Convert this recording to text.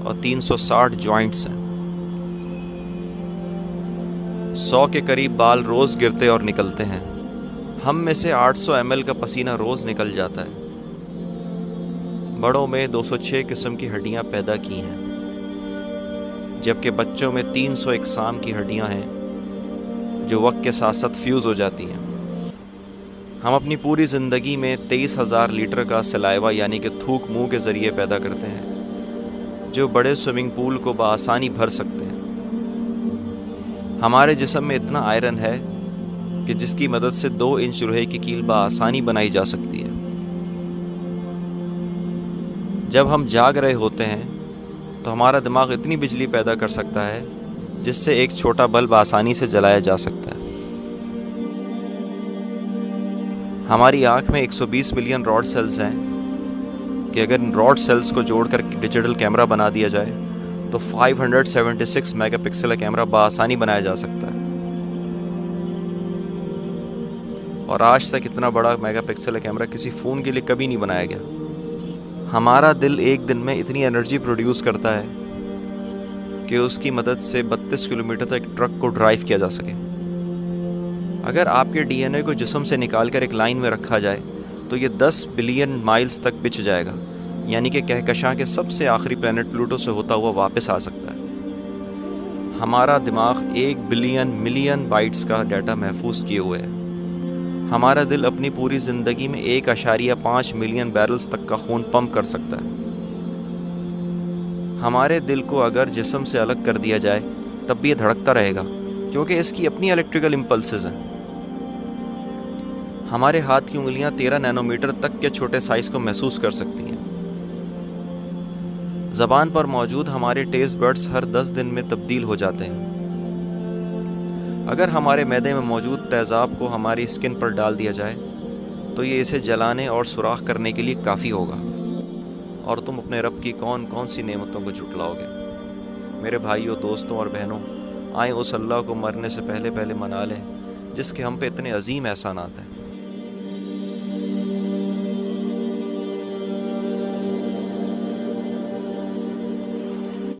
और 360 जॉइंट्स हैं। 100 के करीब बाल रोज़ गिरते और निकलते हैं। हम में से 800 ml का पसीना रोज़ निकल जाता है। बड़ों में 206 किस्म की हड्डियां पैदा की हैं, जबकि बच्चों में 301 की हड्डियां हैं जो वक्त के साथ साथ फ्यूज़ हो जाती हैं। हम अपनी पूरी ज़िंदगी में 23,000 लीटर का सलाइवा यानी कि थूक मुंह के ज़रिए पैदा करते हैं, जो बड़े स्विमिंग पूल को बआसानी भर सकते हैं। हमारे जिस्म में इतना आयरन है कि जिसकी मदद से 2 इंच लोहे की कील बआसानी बनाई जा सकती है। जब हम जाग रहे होते हैं तो हमारा दिमाग इतनी बिजली पैदा कर सकता है जिससे एक छोटा बल्ब आसानी से जलाया जा सकता है। हमारी आँख में 120 मिलियन रॉड सेल्स हैं कि अगर इन रॉड सेल्स को जोड़कर डिजिटल कैमरा बना दिया जाए तो 576 मेगापिक्सल का कैमरा बआसानी बनाया जा सकता है। और आज तक इतना बड़ा मेगापिक्सल का कैमरा किसी फ़ोन के लिए कभी नहीं बनाया गया। हमारा दिल एक दिन में इतनी एनर्जी प्रोड्यूस करता है कि उसकी मदद से 32 किलोमीटर तक ट्रक को ड्राइव किया जा सके। अगर आपके डीएनए को जिस्म से निकालकर एक लाइन में रखा जाए तो ये 10 बिलियन माइल्स तक बिछ जाएगा, यानी कि कहकशां के सबसे आखिरी प्लैनेट प्लूटो से होता हुआ वापस आ सकता है। हमारा दिमाग 1 बिलियन मिलियन बाइट्स का डाटा महफूज किए हुए है। हमारा दिल अपनी पूरी ज़िंदगी में 1.5 मिलियन बैरल्स तक का खून पंप कर सकता है। हमारे दिल को अगर जिस्म से अलग कर दिया जाए तब भी ये धड़कता रहेगा, क्योंकि इसकी अपनी इलेक्ट्रिकल इम्पल्सेस हैं। हमारे हाथ की उंगलियां 13 नैनोमीटर तक के छोटे साइज को महसूस कर सकती हैं। ज़बान पर मौजूद हमारे टेस्ट बड्स हर 10 दिन में तब्दील हो जाते हैं। अगर हमारे मैदे में मौजूद तेज़ाब को हमारी स्किन पर डाल दिया जाए तो ये इसे जलाने और सुराख करने के लिए काफ़ी होगा, और तुम अपने रब की कौन कौन सी नेमतों को झुटलाओगे। मेरे भाइयों, दोस्तों और बहनों, आए उस अल्लाह को मरने से पहले पहले मना लें जिसके हम पे इतने अजीम एहसानात हैं।